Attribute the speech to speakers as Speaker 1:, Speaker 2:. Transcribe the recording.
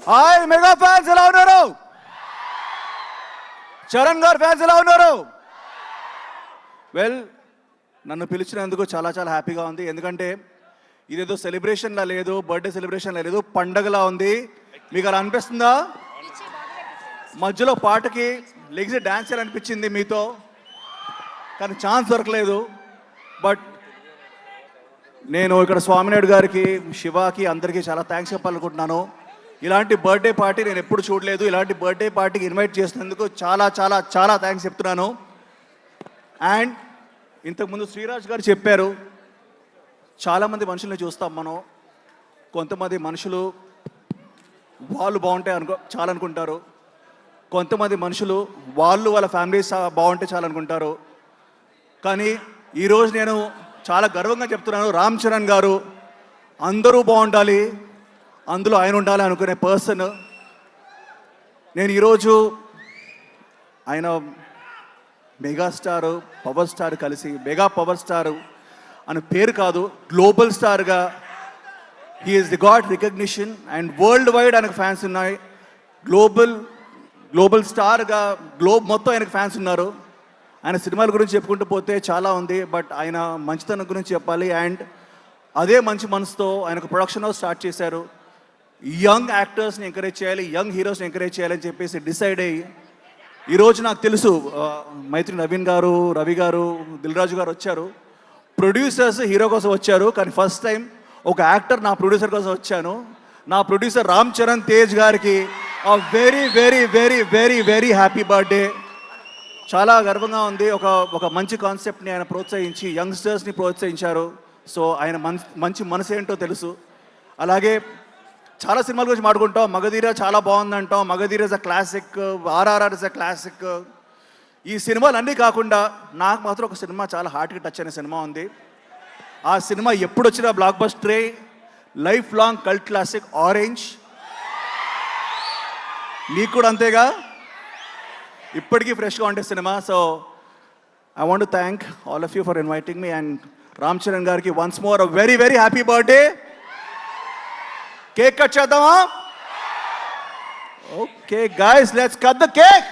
Speaker 1: Hi mega fans ఎలా ఉన్నారు? చరణ్ గారు ఫ్యాన్స్ ఎలా ఉన్నారు? వెల్, నన్ను పిలిచినందుకు చాలా చాలా హ్యాపీగా ఉంది. ఎందుకంటే ఇదేదో సెలబ్రేషన్లా లేదు, బర్త్డే సెలబ్రేషన్లా లేదు, పండగలా ఉంది. మీకు అలా అనిపిస్తుందా? మధ్యలో పాటకి లెగిసి డాన్స్ చేయాలనిపించింది మీతో, కానీ ఛాన్స్ దొరకలేదు. బట్ నేను ఇక్కడ స్వామినాయుడు గారికి, శివాకి, అందరికీ చాలా థ్యాంక్స్ చెప్పాలనుకుంటున్నాను. ఇలాంటి బర్త్డే పార్టీ నేను ఎప్పుడు చూడలేదు. ఇలాంటి బర్త్డే పార్టీకి ఇన్వైట్ చేసినందుకు చాలా చాలా చాలా థ్యాంక్స్ చెప్తున్నాను. అండ్ ఇంతకుముందు శ్రీరాజ్ గారు చెప్పారు, చాలామంది మనుషుల్ని చూస్తాం మనం. కొంతమంది మనుషులు వాళ్ళు బాగుంటాయి చాలా అనుకుంటారు. కొంతమంది మనుషులు వాళ్ళ ఫ్యామిలీస్ బాగుంటే చాలా అనుకుంటారు. కానీ ఈరోజు నేను చాలా గర్వంగా చెప్తున్నాను, రామ్ చరణ్ గారు అందరూ బాగుండాలి, అందులో ఆయన ఉండాలి అనుకునే పర్సన్. నేను ఈరోజు ఆయన మెగాస్టార్, పవర్ స్టార్ కలిసి మెగా పవర్ స్టార్ అని పేరు కాదు, గ్లోబల్ స్టార్గా he is the got recognition. And worldwide ఆయనకు ఫ్యాన్స్ ఉన్నాయి. గ్లోబల్ స్టార్గా గ్లోబ్ మొత్తం ఆయనకు ఫ్యాన్స్ ఉన్నారు. ఆయన సినిమాల గురించి చెప్పుకుంటూ పోతే చాలా ఉంది, బట్ ఆయన మంచితనం గురించి చెప్పాలి. అండ్ అదే మంచి మనసుతో ఆయనకు ప్రొడక్షన్ హౌస్ స్టార్ట్ చేశారు. యంగ్ యాక్టర్స్ని ఎంకరేజ్ చేయాలి, యంగ్ హీరోస్ని ఎంకరేజ్ చేయాలని చెప్పేసి డిసైడ్ అయ్యి ఈరోజు నాకు తెలుసు మైత్రి నవీన్ గారు, రవి గారు, దిల్ రాజు గారు వచ్చారు. ప్రొడ్యూసర్స్ హీరో కోసం వచ్చారు, కానీ ఫస్ట్ టైం ఒక యాక్టర్ నా ప్రొడ్యూసర్ కోసం వచ్చాను. నా ప్రొడ్యూసర్ రామ్ చరణ్ తేజ్ గారికి very very very very very happy birthday. చాలా గర్వంగా ఉంది. ఒక మంచి కాన్సెప్ట్ని ఆయన ప్రోత్సహించి యంగ్స్టర్స్ని ప్రోత్సహించారు. సో ఆయన మంచి మనసు ఏంటో తెలుసు. అలాగే చాలా సినిమాల గురించి మాట్లాడుకుంటాం. మగధీర చాలా బాగుందంటాం, Magadheera is a classic, RRR is a classic. ఈ సినిమాలు అన్నీ కాకుండా నాకు మాత్రం ఒక సినిమా చాలా హార్ట్కి టచ్ అయిన సినిమా ఉంది. ఆ సినిమా ఎప్పుడు వచ్చినా బ్లాక్ బస్టరే, lifelong cult classic Orange. మీకు కూడా అంతేగా, ఇప్పటికీ ఫ్రెష్గా ఉండే cinema. So I want to thank all of you for inviting me. And Ram Charan గారికి once more a very very happy birthday. Cake cut చేద్దామా? Okay guys, let's cut the cake.